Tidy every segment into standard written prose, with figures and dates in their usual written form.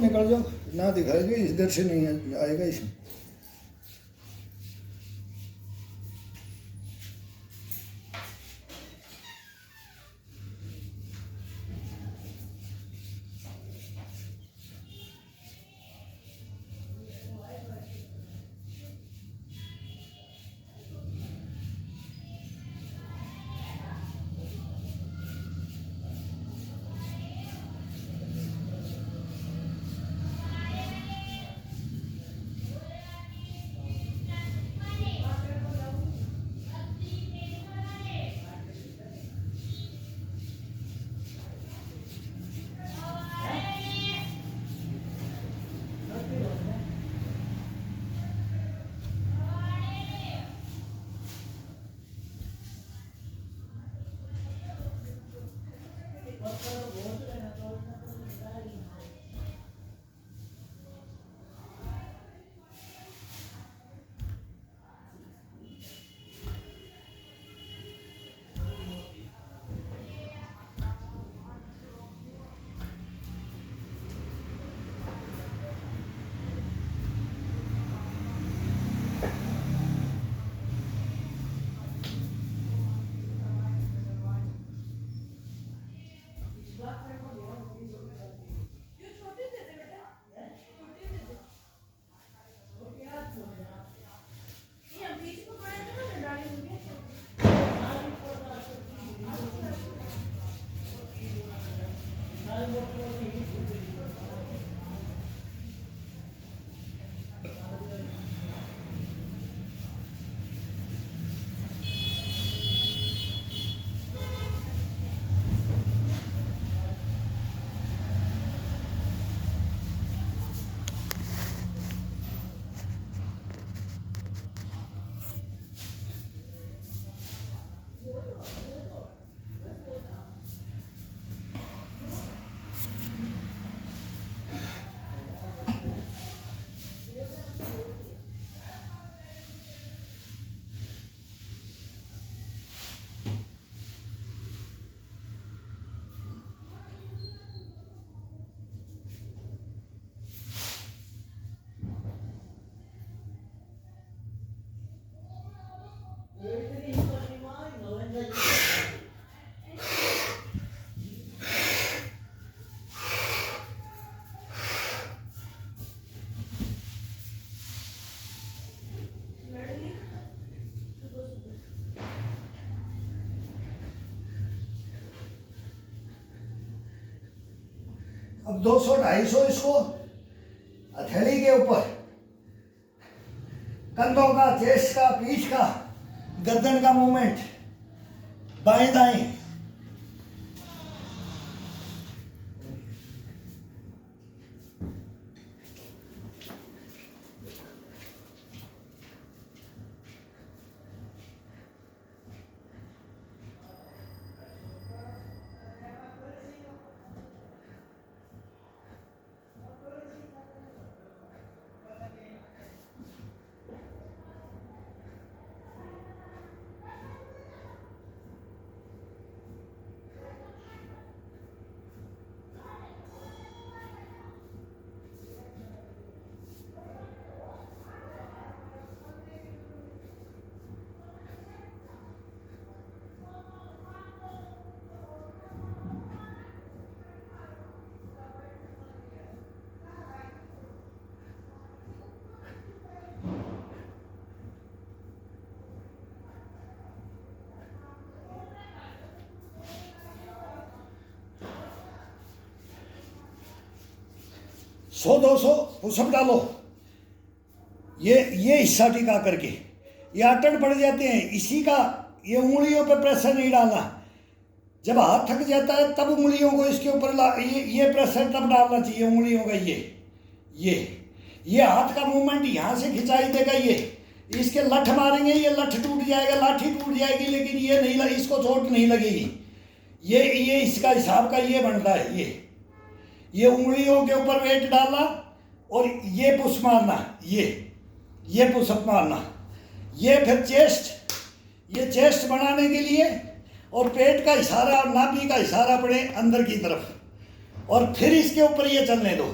निकल जाओ ना दिखाई दो, इधर से नहीं आएगा इसमें। अब 200-250 इसको हथेली के ऊपर, कंधों का, चेस्ट का, पीठ का, गर्दन का मूवमेंट, बाएं दाएं। सौ 200 पुशअप डालो, ये हिस्सा टिका करके, ये अटन पड़ जाते हैं इसी का। ये उंगलियों पर प्रेशर नहीं डालना, जब हाथ थक जाता है तब उंगलियों को इसके ऊपर ये प्रेशर तब डालना चाहिए उंगलियों का। ये हाथ का मूवमेंट यहाँ से खिंचाई देगा, ये इसके लठ मारेंगे, ये लठ टूट जाएगा, लाठी टूट जाएगी, लेकिन ये नहीं, इसको चोट नहीं लगेगी। ये इसका हिसाब का ये बनता है। ये उंगलियों के ऊपर वेट डालना और ये पुश मारना, ये पुशअप मारना। ये फिर चेस्ट, ये चेस्ट बनाने के लिए और पेट का इशारा, नाभि का इशारा पड़े अंदर की तरफ, और फिर इसके ऊपर ये चलने दो।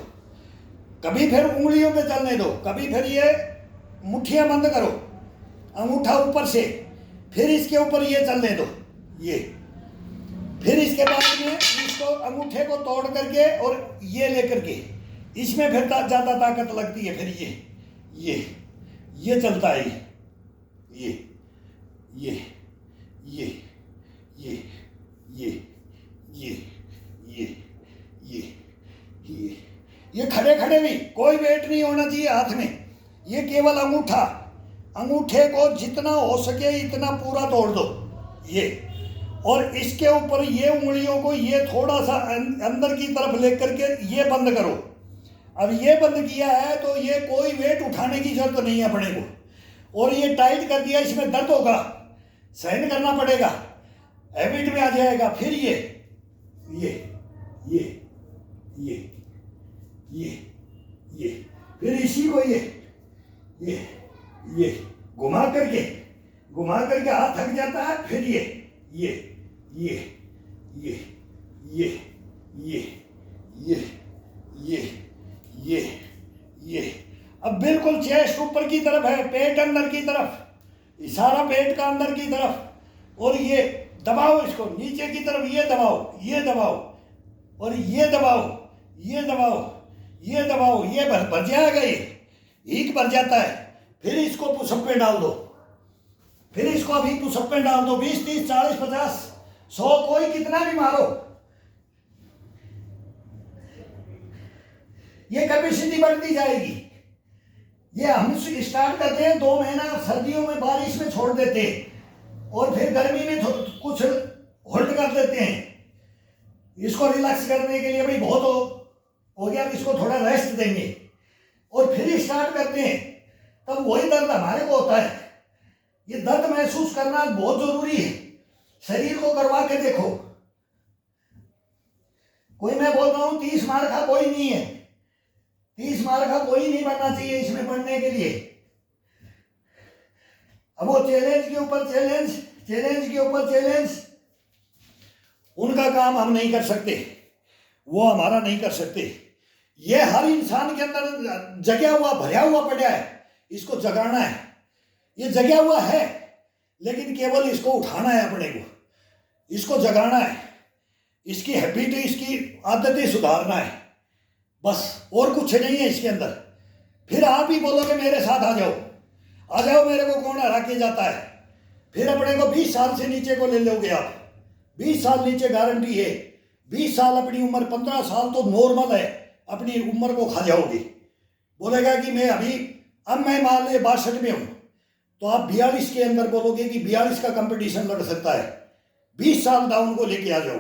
कभी फिर उंगलियों पे चलने दो, कभी फिर ये मुट्ठियाँ बंद करो, अंगूठा ऊपर से, फिर इसके ऊपर ये चलने दो ये। फिर इसके बाद में इसको अंगूठे को तोड़ करके और ये लेकर के इसमें फिर ज़्यादा ताकत लगती है। फिर ये चलता है, ये ये ये ये ये ये ये ये ये खड़े खड़े भी कोई वेट नहीं होना चाहिए हाथ में। ये केवल अंगूठा, अंगूठे को जितना हो सके इतना पूरा तोड़ दो ये, और इसके ऊपर ये उंगलियों को ये थोड़ा सा अंदर की तरफ लेकर के ये बंद करो। अब ये बंद किया है तो ये कोई वेट उठाने की जरूरत नहीं है अपने को, और ये टाइट कर दिया, इसमें दर्द होगा, सहन करना पड़ेगा, हैबिट में आ जाएगा। फिर ये फिर इसी को ये घुमा करके हाथ थक जाता है। फिर ये अब बिल्कुल चेस्ट ऊपर की तरफ है, पेट अंदर की तरफ, इशारा पेट का अंदर की तरफ, और ये दबाओ इसको नीचे की तरफ, ये दबाओ और ये दबाओ, ये भर जाएगा, ये हीक भर जाता है। फिर इसको पुशअप पे डाल दो, फिर इसको अभी पुशअप पे डाल दो, 20, 30, 40, 50, 100, कोई कितना भी मारो। ये कैपेसिटी बढ़ती जाएगी। ये हम स्टार्ट करते हैं 2 महीना सर्दियों में बारिश में छोड़ देते हैं, और फिर गर्मी में कुछ होल्ड कर देते हैं इसको रिलैक्स करने के लिए। भाई बहुत हो गया, इसको थोड़ा रेस्ट देंगे, और फिर स्टार्ट करते हैं। तब वही दर्द हमारे को होता है। ये दर्द महसूस करना बहुत जरूरी है, शरीर को करवा के देखो। कोई मैं बोल रहा हूं 30 मार्क का कोई नहीं है, 30 मार्क का कोई नहीं बनना चाहिए इसमें पढ़ने के लिए। अब वो चैलेंज के ऊपर चैलेंज, उनका काम हम नहीं कर सकते, वो हमारा नहीं कर सकते। ये हर इंसान के अंदर जगया हुआ, भरा हुआ पड़ा है, इसको जगाना है। ये जगया हुआ है, लेकिन केवल इसको उठाना है अपने को, इसको जगाना है, इसकी हैबिट, इसकी आदतें सुधारना है, बस, और कुछ नहीं है इसके अंदर। फिर आप ही बोलोगे मेरे साथ आ जाओ, मेरे को कौन हरा के जाता है। फिर अपने को 20 साल से नीचे को ले लोगे आप, 20 साल नीचे गारंटी है। 20 साल अपनी उम्र, 15 साल तो नॉर्मल है, अपनी उम्र को खा जाओगे। बोलेगा कि मैं मान ले 62 में हूँ, तो आप 42 के अंदर बोलोगे कि 42 का कंपटीशन लड़ सकता है। 20 साल डाउन को लेके आ जाओ।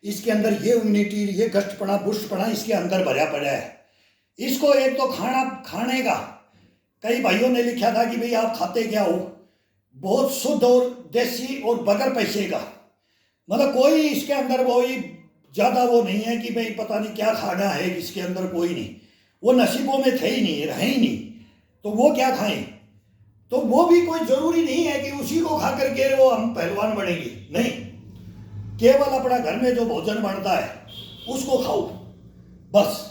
इसके अंदर ये इम्यूनिटी, ये कष्टपना, पुष्टपना इसके अंदर भरा पड़ा है। इसको एक तो खाने का, कई भाइयों ने लिखा था कि भाई आप खाते क्या हो, बहुत शुद्ध और देसी और बगैर पैसे का, मतलब कोई इसके अंदर वही ज़्यादा वो नहीं है कि भाई पता नहीं क्या खाना है, इसके अंदर कोई नहीं, वो नसीबों में थे ही नहीं, रहे ही नहीं, तो वो क्या खाएं। तो वो भी कोई ज़रूरी नहीं है कि उसी को खा करके वो हम पहलवान बनेंगे, नहीं। केवल अपना घर में जो भोजन बनता है उसको खाओ, बस।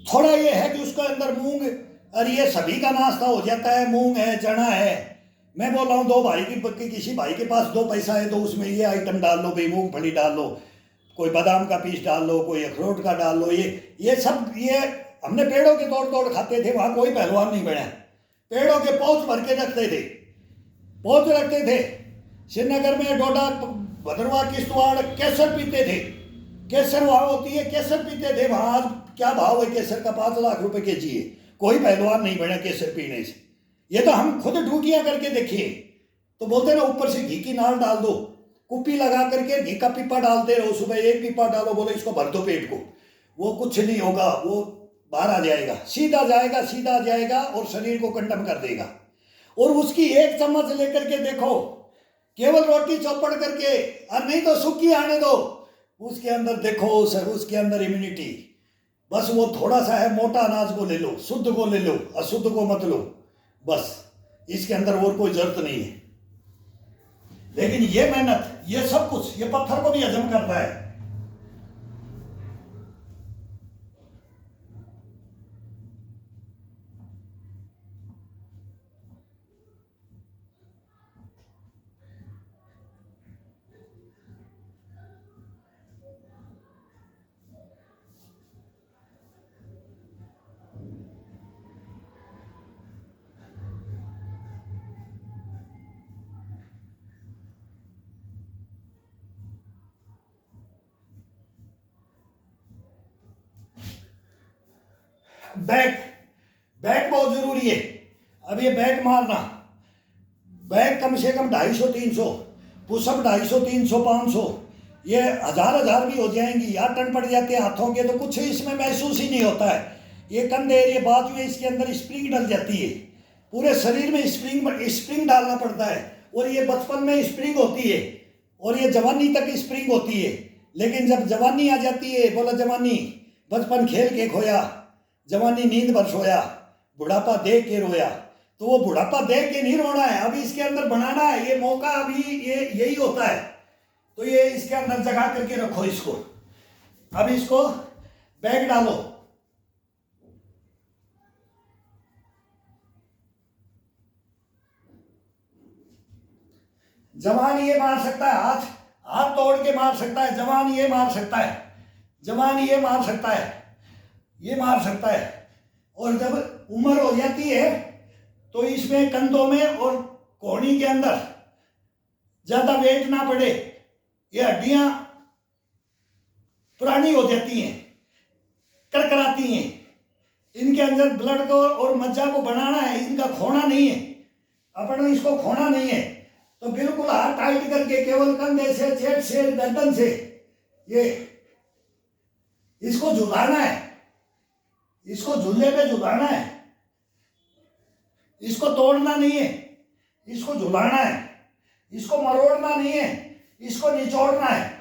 थोड़ा ये है कि उसके अंदर मूंग, और ये सभी का नाश्ता हो जाता है, मूंग है, चना है। मैं बोल रहा हूँ 2 भाई की, किसी भाई के पास 2 पैसा है तो उसमें ये आइटम डाल लो भाई, मूंगफली डाल लो, कोई बादाम का पीस डाल लो, कोई अखरोट का डाल लो, ये सब ये हमने पेड़ों के तोड़ खाते थे। वहाँ कोई पहलवान नहीं बना, पेड़ों के पौध भर के रखते थे। श्रीनगर में डोडा, भद्रवाह, किश्तवाड़ केसर पीते थे, केसर वहाँ होती है, केसर पीते थे वहाँ। आज क्या भाव है केसर का? 5 लाख रुपए केजी है। कोई पहलवान नहीं बना केसर पीने से। ये तो हम खुद ड्यूटियाँ करके देखिए, तो बोलते ना ऊपर से घी की नाल डाल दो, कुप्पी लगा करके घी का पीपा डालते रहो, सुबह 1 पीपा डालो, बोले इसको भर दो पेट को, वो कुछ नहीं होगा, वो बाहर आ जाएगा, सीधा जाएगा और शरीर को कंडम कर देगा। और उसकी 1 चम्मच लेकर के देखो, केवल रोटी चौपड़ करके, और नहीं तो सूखी आने दो, उसके अंदर देखो सर, उसके अंदर इम्यूनिटी, बस वो थोड़ा सा है। मोटा अनाज को ले लो, शुद्ध को ले लो, अशुद्ध को मत लो, बस। इसके अंदर और कोई जरूरत नहीं है। लेकिन ये मेहनत, ये सब कुछ, ये पत्थर को भी हजम करता है। बैक, बैक बहुत जरूरी है। अब ये बैक मारना, बैक कम से कम 250-300, पुशअप 250-300, 500, ये हजार भी हो जाएंगी। 8 टन पड़ जाते हैं हाथों के तो कुछ इसमें महसूस ही नहीं होता है। ये कंधे, ये बाजू में, इसके अंदर स्प्रिंग डल जाती है, पूरे शरीर में स्प्रिंग डालना पड़ता है। और ये बचपन में स्प्रिंग होती है और ये जवानी तक स्प्रिंग होती है। लेकिन जब जवानी आ जाती है, बोला जवानी बचपन खेल के खोया, जवानी नींद भर सोया, बुढ़ापा देख के रोया। तो वो बुढ़ापा देख के नहीं रोना है, अभी इसके अंदर बनाना है। ये मौका अभी ये यही होता है। तो ये इसके अंदर जगा करके रखो इसको। अब इसको बैग डालो, जवान ये मार सकता है, हाथ हाथ तोड़ के मार सकता है, जवान ये मार सकता है, जवान ये मार सकता है, ये मार सकता है। और जब उम्र हो जाती है तो इसमें कंधों में और कोहनी के अंदर ज्यादा वेट ना पड़े, ये हड्डियां पुरानी हो जाती हैं, करकराती हैं। इनके अंदर ब्लड को और मज्जा को बनाना है, इनका खोना नहीं है, अपन इसको खोना नहीं है। तो बिल्कुल हाथ टाइट करके केवल कंधे से, चेट से, गर्दन से ये इसको झुलाना है, इसको झूले पे झुलाना है, इसको तोड़ना नहीं है, इसको झुलाना है, इसको मरोड़ना नहीं है, इसको निचोड़ना है।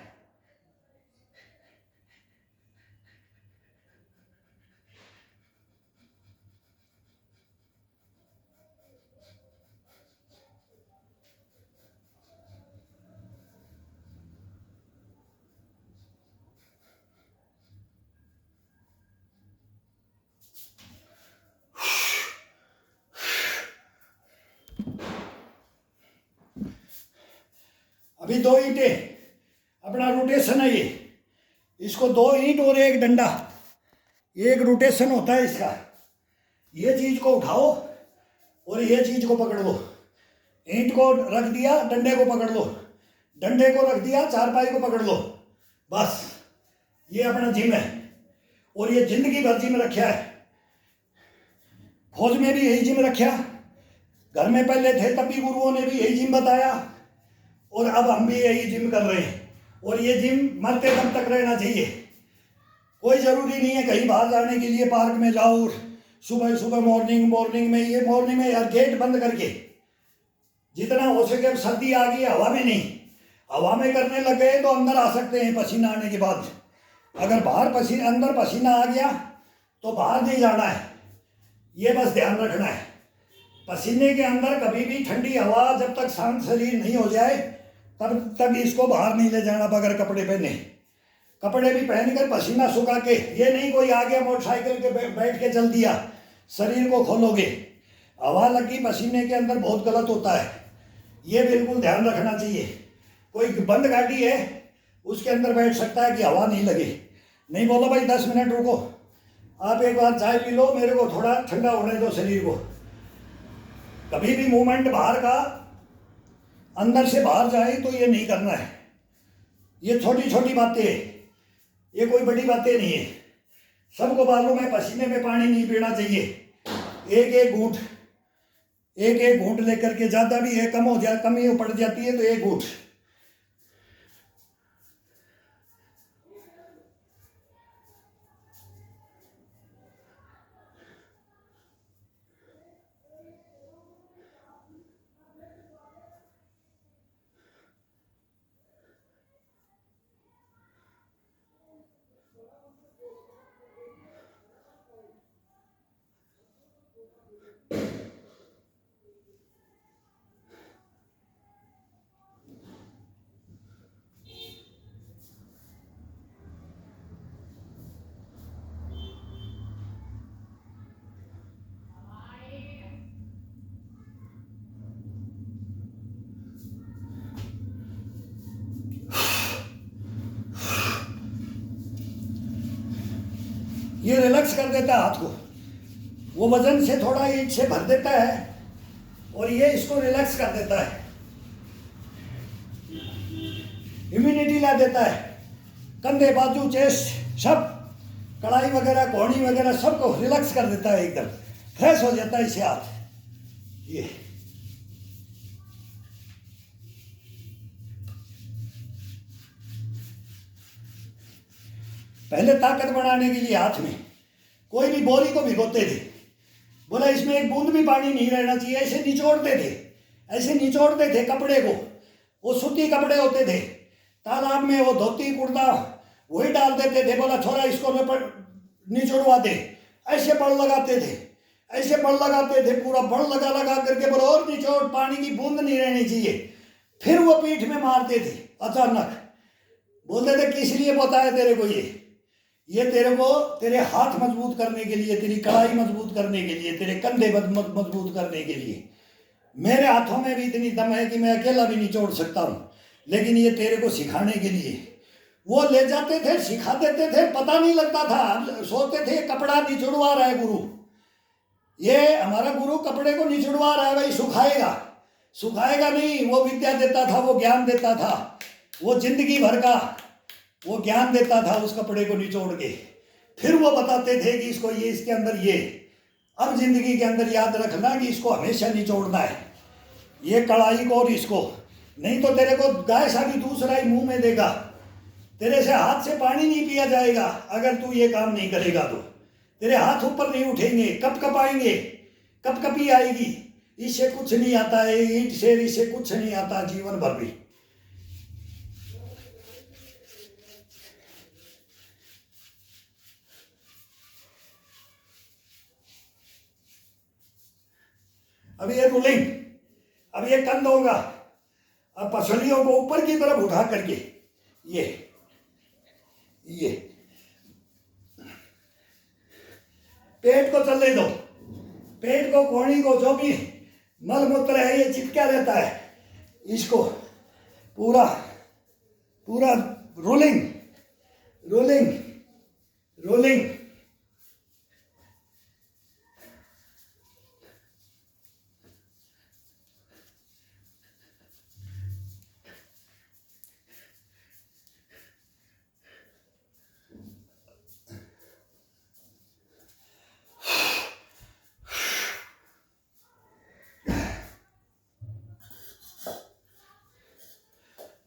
अभी 2 ईंटें अपना रोटेशन है ये, इसको 2 ईंट और 1 डंडा, एक रोटेशन होता है इसका। ये चीज को उठाओ और ये चीज को पकड़ लो, ईंट को रख दिया, डंडे को पकड़ लो, डंडे को रख दिया, चारपाई को पकड़ लो, बस ये अपना जिम है। और ये जिंदगी भर जिम रखा है, फौज में भी यही जिम रखा, घर में पहले थे तब भी गुरुओं ने भी यही जिम बताया, और अब हम भी यही जिम कर रहे हैं। और ये जिम मरते दम तक रहना चाहिए। कोई जरूरी नहीं है कहीं बाहर जाने के लिए पार्क में जाओ, सुबह सुबह मॉर्निंग में, ये मॉर्निंग में यार गेट बंद करके जितना हो सके। सर्दी आ गई, हवा में नहीं, हवा में करने लगे तो अंदर आ सकते हैं पसीना आने के बाद। अगर बाहर पसीना, अंदर पसीना आ गया तो बाहर नहीं जाना है, ये बस ध्यान रखना है। पसीने के अंदर कभी भी ठंडी हवा जब तक शांत शरीर नहीं हो जाए तब तक इसको बाहर नहीं ले जाना बगैर कपड़े पहने। कपड़े भी पहनकर पसीना सुखा के, ये नहीं कोई आ गया मोटरसाइकिल के बैठ के चल दिया, शरीर को खोलोगे, हवा लगी पसीने के अंदर बहुत गलत होता है। ये बिल्कुल ध्यान रखना चाहिए। कोई बंद गाड़ी है उसके अंदर बैठ सकता है कि हवा नहीं लगे, नहीं बोलो भाई 10 मिनट रुको, आप एक बार चाय पी लो, मेरे को थोड़ा ठंडा होने दो शरीर को। कभी भी मूवमेंट बाहर का अंदर से बाहर जाए तो ये नहीं करना है। ये छोटी छोटी बातें हैं, ये कोई बड़ी बातें नहीं है। सबको मालूम है पसीने में पानी नहीं पीना चाहिए, एक एक घूंट लेकर के, ज्यादा भी है कम हो जाए, कमी पड़ जाती है तो 1 घूंट। ये रिलैक्स कर देता है हाथ को, वो वजन से थोड़ा ईट से भर देता है और ये इसको रिलैक्स कर देता है, इम्यूनिटी ला देता है। कंधे, बाजू, चेस्ट सब, कड़ाई वगैरह, कोहनी वगैरह सबको रिलैक्स कर देता है, एकदम फ्रेश हो जाता है इससे हाथ। ये पहले ताकत बढ़ाने के लिए हाथ में कोई भी बोरी को भिगोते थे, बोला इसमें एक बूंद भी पानी नहीं रहना चाहिए, ऐसे निचोड़ते थे, ऐसे निचोड़ते थे कपड़े को। वो सूती कपड़े होते थे, तालाब में वो धोती कुर्ता वही डाल देते थे, बोला छोरा इसको निचोड़वा दे, ऐसे बड़ लगाते थे, ऐसे बड़ लगाते थे, पूरा बड़ लगा लगा करके बोला और निचोड़, पानी की बूंद नहीं रहनी चाहिए। फिर वो पीठ में मारते थे, अचानक बोलते थे किस लिए बताया तेरे को ये तेरे को तेरे हाथ मजबूत करने के लिए, तेरी कलाई मजबूत करने के लिए, तेरे कंधे मजबूत करने के लिए। मेरे हाथों में भी इतनी दम है कि मैं अकेला भी निचोड़ सकता हूँ, लेकिन ये तेरे को सिखाने के लिए। वो ले जाते थे, सिखा देते थे, पता नहीं लगता था, सोचते थे कपड़ा निचोड़वा रहा है गुरु, ये हमारा गुरु कपड़े को निचोड़वा रहा है, भाई सुखाएगा। सुखाएगा नहीं, वो विद्या देता था, वो ज्ञान देता था, वो जिंदगी भर का वो ज्ञान देता था उस कपड़े को निचोड़ के। फिर वो बताते थे कि इसको ये, इसके अंदर ये, अब जिंदगी के अंदर याद रखना कि इसको हमेशा निचोड़ना है, ये कढ़ाई को और इसको, नहीं तो तेरे को गाय सा भी दूसरा ही मुंह में देगा, तेरे से हाथ से पानी नहीं पिया जाएगा अगर तू ये काम नहीं करेगा तो। तेरे हाथ ऊपर नहीं उठेंगे, कप कप आएंगे, कप कपी आएगी, इससे कुछ नहीं आता है, ईट से इससे कुछ नहीं आता जीवन भर भी। अब ये रूलिंग, अब ये कंध होगा, अब पसलियों को ऊपर की तरफ उठा करके ये पेट को चलने दो, पेट को, कोहनी को, जो भी मल मूत्र है ये चिपका रहता है, इसको पूरा पूरा रोलिंग रोलिंग रोलिंग।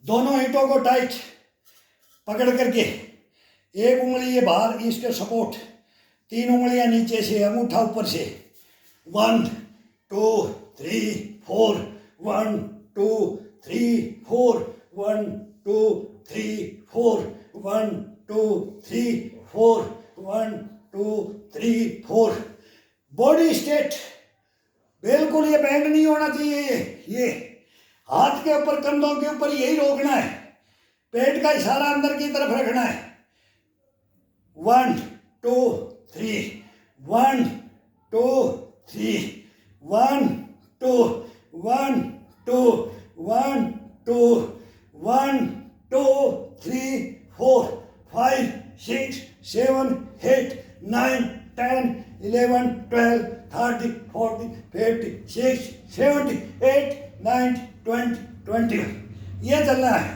दोनों ईंटों को टाइट पकड़ करके, एक उंगली ये बाहर, इसके सपोर्ट, 3 उंगलियां नीचे से, अंगूठा ऊपर से, 1 2 3 4, 1 2 3 4, 1 2 3 4, 1 2 3 4, 1 2 3 4। बॉडी स्ट्रेट, बिल्कुल ये बैंड नहीं होना चाहिए, ये हाथ के ऊपर, कंधों के ऊपर यही रोकना है, पेट का इशारा अंदर की तरफ रखना है। 1 2 3, 1 2 3, 1 2, 1 2, 1 2, 1 2 3 4 5 6 7 8 9 10 11 12 13 14 15 16 17 18 19 20 21। ये चलना है,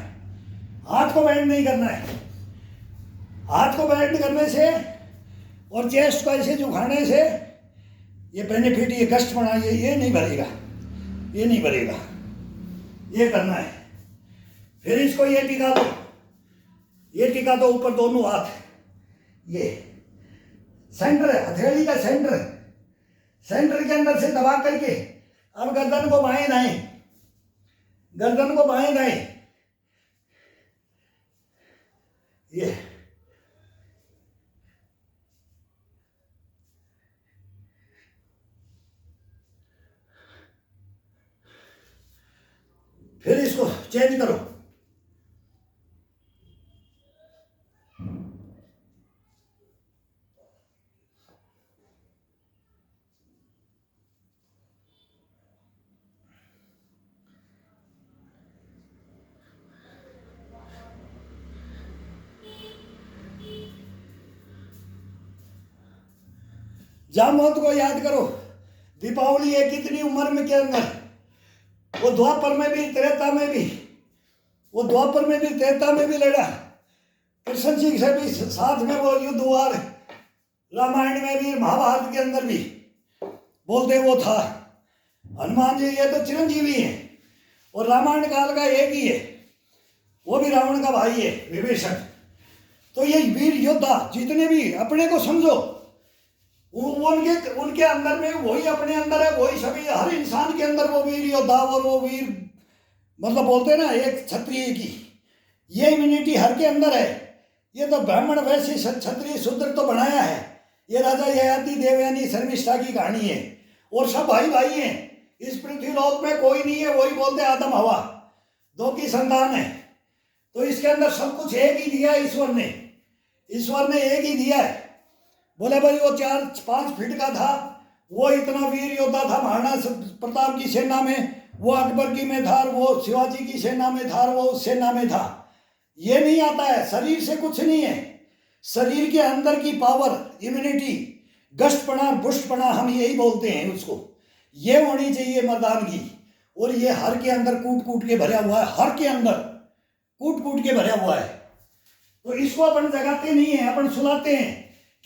हाथ को बैंड नहीं करना है। हाथ को बैंड करने से और चेस्ट को ऐसे झुकाने से ये बेनिफिट, ये कष्ट बना, ये नहीं भरेगा, ये नहीं भरेगा, ये करना है। फिर इसको ये टिका दो, ये टिका दो ऊपर दोनों हाथ, ये सेंटर, हथेली का सेंटर, सेंटर के अंदर से दबा करके अब गर्दन को बाएं दाएं, गर्दन को बाएं दाएं, ये फिर इसको चेंज करो। जामवंत को याद करो, दीपावली है कितनी उम्र में के अंदर, वो द्वापर में भी त्रेता में भी, वो द्वापर में भी त्रेता में भी लड़ा, कृष्ण जी से भी साथ में वो युद्ध हुआ, रामायण में भी महाभारत के अंदर भी बोलते वो था। हनुमान जी ये तो चिरंजीवी हैं, और रामायण काल का एक ही है, वो भी रावण का भाई है विभीषण। तो ये वीर योद्धा जितने भी अपने को समझो, उनके अंदर में वही अपने अंदर है, वही सभी हर इंसान के अंदर वो वीर योद्धा और वो वीर, मतलब बोलते हैं ना एक क्षत्रिय की ये इम्यूनिटी हर के अंदर है। ये तो ब्राह्मण वैश्य क्षत्रिय शूद्र तो बनाया है, ये राजा ययाति देवयानी शर्मिष्ठा की कहानी है, और सब भाई भाई हैं। इस पृथ्वी लोक में कोई नहीं है, वही बोलते आदम हवा दो की संतान है। तो इसके अंदर सब कुछ एक ही दिया है ईश्वर ने, ईश्वर ने एक ही दिया है। बोले भाई वो 4-5 फीट का था, वो इतना वीर योद्धा था, महाराणा प्रताप की सेना में, वो अकबर की में था, वो शिवाजी की सेना में था, वो उस सेना में था। ये नहीं आता है, शरीर से कुछ नहीं है, शरीर के अंदर की पावर, इम्यूनिटी, गष्टपना बुष्टपना हम यही बोलते हैं उसको, ये होनी चाहिए मर्दानगी। और ये हर के अंदर कूट कूट के भरा हुआ है, हर के अंदर कूट कूट के भरा हुआ है। तो इसको अपन जगाते नहीं है, अपन सुलाते हैं।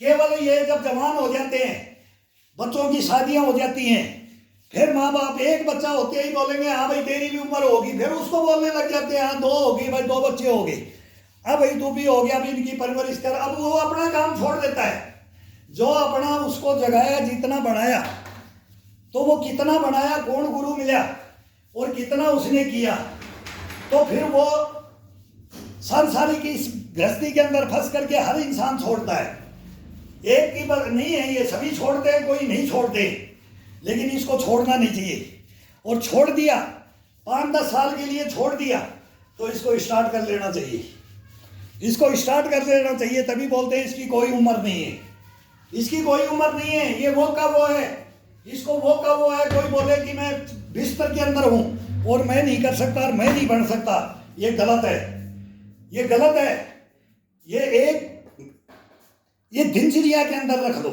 केवल ये जब जवान हो जाते हैं, बच्चों की शादियां हो जाती हैं, फिर माँ बाप एक बच्चा होते ही बोलेंगे हाँ भाई तेरी भी उम्र होगी, फिर उसको बोलने लग जाते हैं हाँ 2 होगी भाई, 2 बच्चे हो गए, अब भाई तू भी हो गया, अब इनकी परवरिश कर। अब वो अपना काम छोड़ देता है, जो अपना उसको जगाया, जितना बनाया, तो वो कितना बनाया, कौन गुरु मिला और कितना उसने किया, तो फिर वो सांसारिक की इस गृहस्थी के अंदर फंस करके हर इंसान छोड़ता है। एक की बात नहीं है, ये सभी छोड़ते हैं, कोई नहीं छोड़ते, लेकिन इसको छोड़ना नहीं चाहिए। और छोड़ दिया 5-10 साल के लिए छोड़ दिया, तो इसको स्टार्ट कर लेना चाहिए, इसको स्टार्ट कर लेना चाहिए। तभी बोलते हैं इसकी कोई उम्र नहीं है, इसकी कोई उम्र नहीं है, ये वो का वो है, इसको वो का वो है। कोई बोले कि मैं बिस्तर के अंदर हूं और मैं नहीं कर सकता और मैं नहीं बन सकता, ये गलत है, ये गलत है। ये दिनचर्या के अंदर रख दो,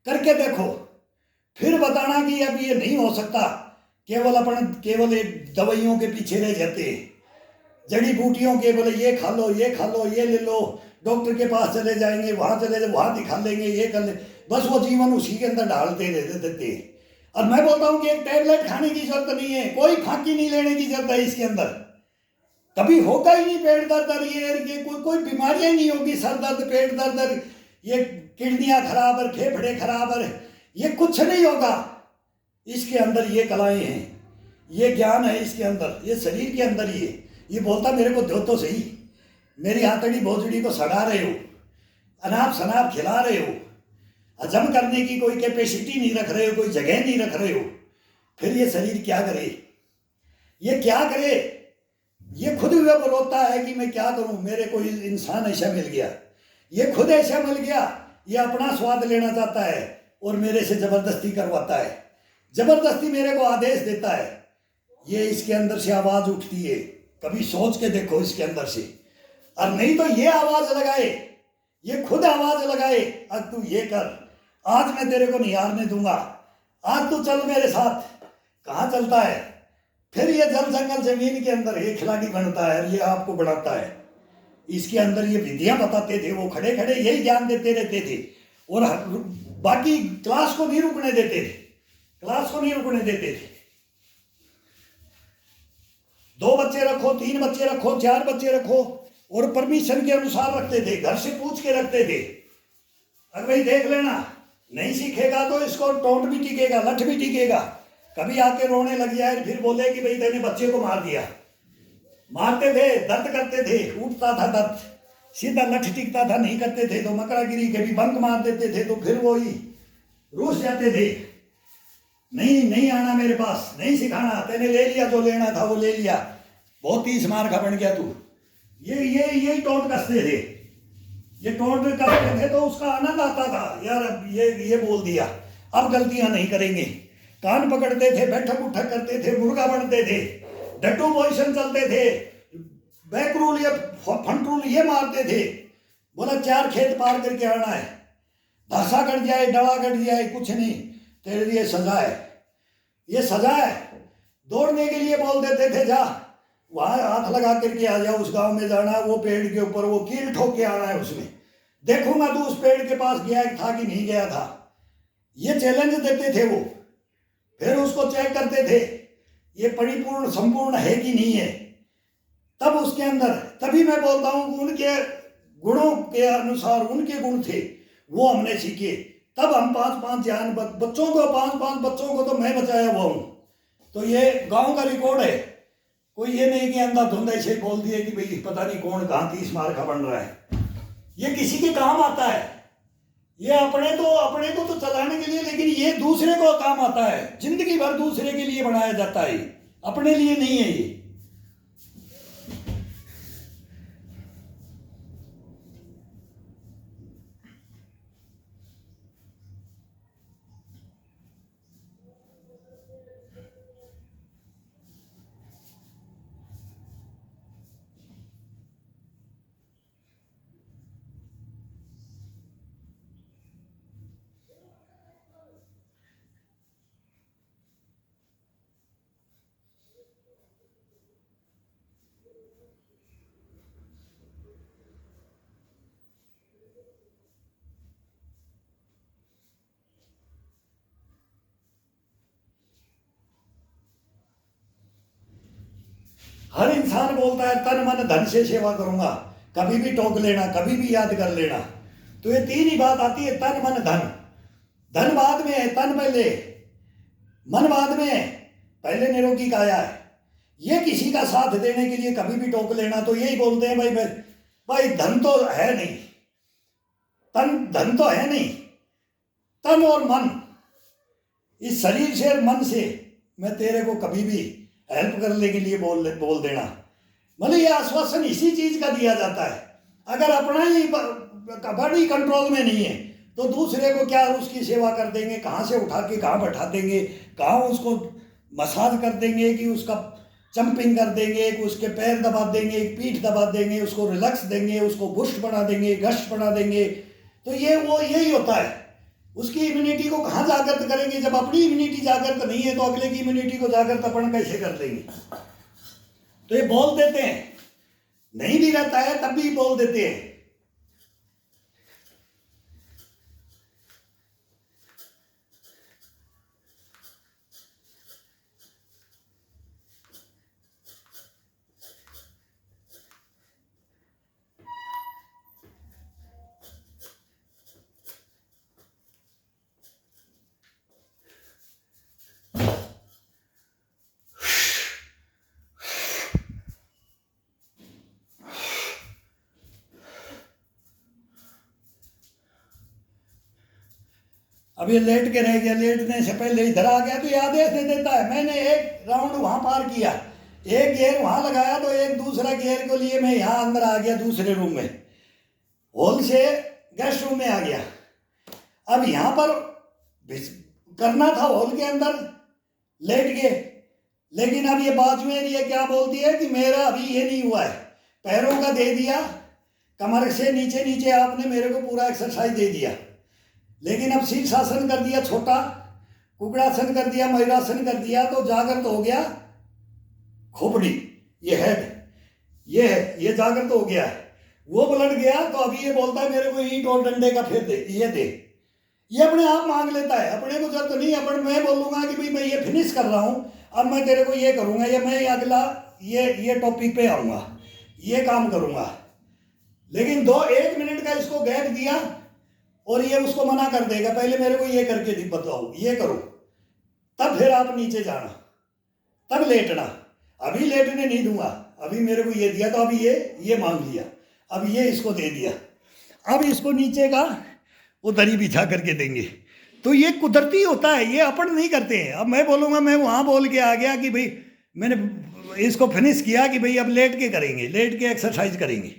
करके देखो, फिर बताना कि अब ये नहीं हो सकता। केवल एक दवाइयों के पीछे रह जाते हैं, जड़ी बूटियों के, बोले ये खा लो, ये खा लो, ये ले लो, डॉक्टर के पास चले जाएंगे, वहां चले जाए, वहां दिखा लेंगे, ये कर ले, बस वो जीवन उसी के अंदर डालते रहते हैं। और मैं बोलता हूँ कि एक टैबलेट खाने की जरूरत नहीं है, कोई फांकी नहीं लेने की जरूरत है, इसके अंदर कभी होगा ही नहीं पेट दर्द, ये कोई बीमारियां नहीं होगी, सर दर्द, पेट दर्द, ये किडनियां खराब है, फेफड़े खराब है, ये कुछ नहीं होगा। इसके अंदर ये कलाएं हैं, ये ज्ञान है इसके अंदर, ये शरीर के अंदर ही है। ये बोलता मेरे को दो तो सही, मेरी हाथड़ी भोजड़ी को सड़ा रहे हो, अनाप शनाप खिला रहे हो, हजम करने की कोई कैपेसिटी नहीं रख रहे हो, कोई जगह नहीं रख रहे हो, फिर ये शरीर क्या करे, ये क्या करे? ये खुद भी रोता है कि मैं क्या करूं, मेरे को इंसान ऐसा मिल गया, ये खुद ऐसा मिल गया, ये अपना स्वाद लेना चाहता है और मेरे से जबरदस्ती करवाता है, जबरदस्ती मेरे को आदेश देता है। ये इसके अंदर से आवाज उठती है, कभी सोच के देखो इसके अंदर से। और नहीं तो ये आवाज लगाए, ये खुद आवाज लगाए, आज तू ये कर, आज मैं तेरे को नहीं हारने दूंगा, आज तू चल मेरे साथ। कहाँ चलता है? फिर ये जल जंगल जमीन के अंदर ये खिलाड़ी बनता है, ये आपको बढ़ाता है। इसके अंदर ये विधियां बताते थे, वो खड़े खड़े यही ज्ञान देते रहते थे, और बाकी क्लास को नहीं रुकने देते थे, क्लास को नहीं रुकने देते थे। 2 बच्चे रखो, 3 बच्चे रखो, 4 बच्चे रखो, और परमिशन के अनुसार रखते थे, घर से पूछ के रखते थे। अरे भाई देख लेना, नहीं सीखेगा तो इसको टोंट भी टिकेगा, लठ भी टिकेगा। कभी आके रोने लग जाए, फिर बोले कि भाई तेने बच्चे को मार दिया। मारते थे, दर्द करते थे, उठता था दर्द, सीधा लठ टिकता था, नहीं करते थे तो मकरागिरी के भी बंक मार देते थे, तो फिर वो ही रूस जाते थे, नहीं आना मेरे पास, नहीं सिखाना, तेने ले लिया जो लेना था वो ले लिया, बहुत ही स्मार का बन गया तू। यही टोंट कसते थे, ये टोंट कसते थे तो उसका आनंद आता था, यार ये बोल दिया, अब गलतियां नहीं करेंगे। कान पकड़ते थे, बैठक उठक करते थे, मुर्गा बनते थे, डट्टू पोजिशन चलते थे, बैक रूल या फ्रंट रूल ये मारते थे। बोला 4 खेत पार करके आना है, धासा कट जाए, डला कट जाए, कुछ नहीं, तेरे लिए सजा है, ये सजा है। दौड़ने के लिए बोल देते थे जा वहां हाथ लगा करके आ जा, उस गांव में जाना, वो पेड़ के ऊपर वो कील ठोक के आना है, उसमें देखूंगा तू उस पेड़ के पास गया था कि नहीं गया था। ये चैलेंज देते थे वो, फिर उसको चेक करते थे ये परिपूर्ण संपूर्ण है कि नहीं है, तब उसके अंदर, तभी मैं बोलता हूँ उनके गुणों के अनुसार उनके गुण थे वो हमने सीखे, तब हम 5-5 जान बच्चों को 5-5 बच्चों को तो मैं बचाया हुआ हूँ। तो ये गांव का रिकॉर्ड है, कोई ये नहीं कि अंधाधुंध ऐसे बोल दिए कि भाई पता नहीं कौन कहाँ 30 मार का बन रहा है। ये किसी के काम आता है, ये अपने को तो चलाने के लिए, लेकिन ये दूसरे को काम आता है। जिंदगी भर दूसरे के लिए बनाया जाता है, अपने लिए नहीं है ये। हर इंसान बोलता है तन मन धन से सेवा करूंगा, कभी भी टोक लेना, कभी भी याद कर लेना। तो ये तीन ही बात आती है, तन मन धन। धन बाद में है, तन पहले, मन बाद में है, पहले निरोगी काया है। ये किसी का साथ देने के लिए कभी भी टोक लेना, तो यही बोलते हैं भाई भाई धन तो है नहीं, धन तो है नहीं, तन और मन, इस शरीर से और मन से मैं तेरे को कभी भी हेल्प करने के लिए बोल देना। मतलब ये आश्वासन इसी चीज का दिया जाता है। अगर अपना ही बॉडी कंट्रोल में नहीं है तो दूसरे को क्या उसकी सेवा कर देंगे, कहाँ से उठा के कहाँ बैठा देंगे, कहाँ उसको मसाज कर देंगे, कि उसका जंपिंग कर देंगे, कि उसके पैर दबा देंगे, पीठ दबा देंगे, उसको रिलैक्स देंगे, उसको बुस्ट बना देंगे, गश्त बना देंगे। तो ये वो यही होता है। उसकी इम्यूनिटी को कहाँ जागृत करेंगे? जब अपनी इम्यूनिटी जागृत नहीं है तो अगले की इम्यूनिटी को जागृत अपन कैसे कर देंगे? तो ये बोल देते हैं, नहीं भी रहता है तब भी बोल देते हैं। अब ये लेट के रह गया, लेटने से पहले इधर आ गया तो ये आदेश दे देता है। मैंने एक राउंड वहां पार किया, एक गियर वहां लगाया, तो एक दूसरा गियर को लिए मैं यहाँ अंदर आ गया, दूसरे रूम में, हॉल से गेस्ट रूम में आ गया। अब यहाँ पर करना था हॉल के अंदर, लेट गए, लेकिन अब ये बाजुएं ये क्या बोलती है कि मेरा अभी ये नहीं हुआ है। पैरों का दे दिया, कमर से नीचे नीचे आपने मेरे को पूरा एक्सरसाइज दे दिया, लेकिन अब शीर्षासन कर दिया छोटा, कुकड़ासन कर दिया, मयूरासन कर दिया, तो जागृत हो गया खोपड़ी, ये हेड, ये है, ये जागृत हो गया। वो पलट गया तो अभी ये बोलता है मेरे को ईंट और डंडे का फेर दे, ये दे। ये अपने आप मांग लेता है, अपने को जरूरत नहीं। अपन मैं बोलूंगा कि भाई मैं ये फिनिश कर रहा हूं, अब मैं तेरे को ये करूंगा, या मैं अगला ये टॉपिक पे आऊंगा, ये काम करूंगा। लेकिन 1 मिनट का इसको गैप दिया और ये उसको मना कर देगा, पहले मेरे को ये करके बताओ, ये करो, तब फिर आप नीचे जाना, तब लेटना। अभी लेटने नहीं दूंगा, अभी मेरे को ये दिया तो अभी ये मांग लिया, अब ये इसको दे दिया, अब इसको नीचे का वो दरी बिछा करके देंगे। तो ये कुदरती होता है, ये अपन नहीं करते हैं। अब मैं बोलूँगा, मैं वहाँ बोल के आ गया कि भाई मैंने इसको फिनिश किया कि भाई अब लेट के करेंगे, लेट के एक्सरसाइज करेंगे,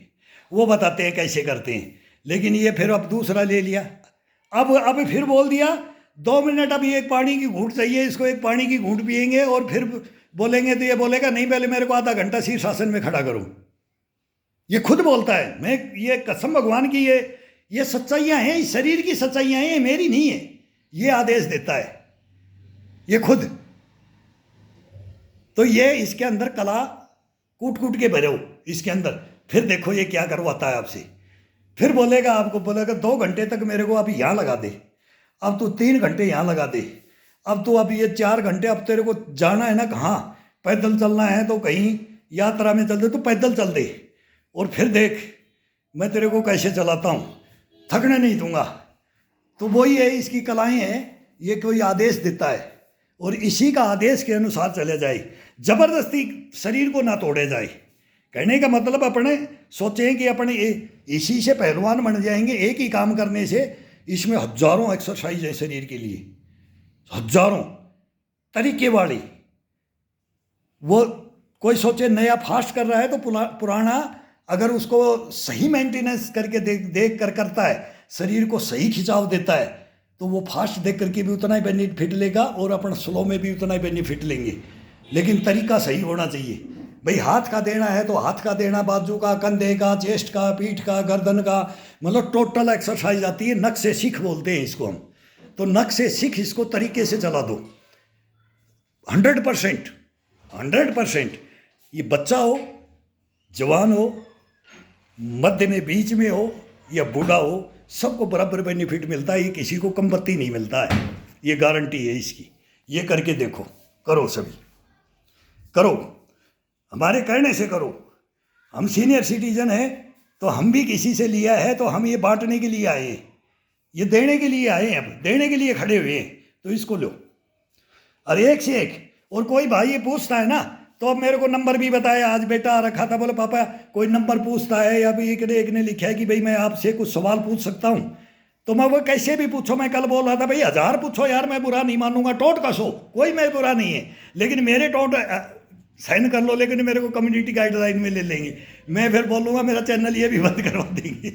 वो बताते हैं कैसे करते हैं। लेकिन ये फिर अब दूसरा ले लिया, अब फिर बोल दिया 2 मिनट अभी एक पानी की घूंट चाहिए, इसको एक पानी की घूंट पिएंगे और फिर बोलेंगे, तो ये बोलेगा नहीं पहले मेरे को आधा घंटा शीर्षासन में खड़ा करो। ये खुद बोलता है, मैं ये कसम भगवान की, ये सच्चाइयाँ हैं, इस शरीर की सच्चाइयाँ हैं, मेरी नहीं है। ये आदेश देता है ये खुद। तो ये इसके अंदर कला कूट कूट के भरे हो इसके अंदर। फिर देखो ये क्या करवाता है आपसे। फिर बोलेगा आपको, बोलेगा 2 घंटे तक मेरे को अभी यहाँ लगा दे, अब तू 3 घंटे यहाँ लगा दे, अब तू अब ये 4 घंटे, अब तेरे को जाना है ना कहाँ, पैदल चलना है तो कहीं यात्रा में चल दे, तो पैदल चल दे, और फिर देख मैं तेरे को कैसे चलाता हूँ, थकने नहीं दूंगा। तो वही है, इसकी कलाएं हैं। ये कोई आदेश देता है और इसी का आदेश के अनुसार चले जाए, जबरदस्ती शरीर को ना तोड़े जाए। कहने का मतलब अपने सोचें कि अपने इसी से पहलवान बन जाएंगे, एक ही काम करने से। इसमें हजारों एक्सरसाइज है शरीर के लिए, हजारों तरीके वाली। वो कोई सोचे नया फास्ट कर रहा है तो पुराना अगर उसको सही मेंटेनेंस करके देख कर करता है, शरीर को सही खिंचाव देता है, तो वो फास्ट देख करके भी उतना ही बेनिफिट लेगा और अपन स्लो में भी उतना ही बेनिफिट लेंगे। लेकिन तरीका सही होना चाहिए। भाई हाथ का देना है तो हाथ का देना, बाजू का, कंधे का, चेस्ट का, पीठ का, गर्दन का, मतलब टोटल एक्सरसाइज आती है। नक से सीख बोलते हैं इसको हम। तो नक से सीख, इसको तरीके से चला दो 100%। ये बच्चा हो, जवान हो, मध्य में बीच में हो या बूढ़ा हो, सबको बराबर बेनिफिट मिलता है। ये किसी को कम बत्ती नहीं मिलता है, ये गारंटी है इसकी। ये करके देखो, करो, सभी करो, हमारे कहने से करो। हम सीनियर सिटीजन हैं तो हम भी किसी से लिया है, तो हम ये बांटने के लिए आए हैं, ये देने के लिए आए हैं, अब देने के लिए खड़े हुए हैं। तो इसको लो, और एक से एक। और कोई भाई ये पूछता है ना, तो अब मेरे को नंबर भी बताया। आज बेटा आ रखा था, बोले पापा कोई नंबर पूछता है, या भी एक ने लिखा है कि भाई मैं आपसे कुछ सवाल पूछ सकता हूँ। तो मैं वो कैसे भी पूछो, मैं कल बोल रहा था भाई 1000 पूछो यार, मैं बुरा नहीं मानूंगा, टोट कसो, कोई मैं बुरा नहीं है, लेकिन मेरे टोट साइन कर लो, लेकिन मेरे को कम्युनिटी गाइडलाइन में ले लेंगे। मैं फिर बोलूँगा मेरा चैनल ये भी बंद करवा देंगे।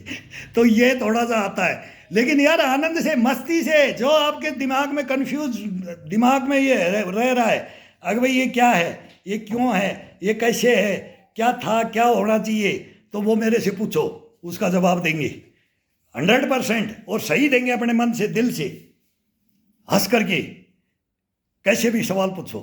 तो ये थोड़ा सा आता है, लेकिन यार आनंद से, मस्ती से। जो आपके दिमाग में कंफ्यूज दिमाग में ये रह रहा है, अगर भाई ये क्या है, ये क्यों है, ये कैसे है, क्या था, क्या होना चाहिए, तो वो मेरे से पूछो, उसका जवाब देंगे 100%, और सही देंगे अपने मन से, दिल से, हंस करके। कैसे भी सवाल पूछो।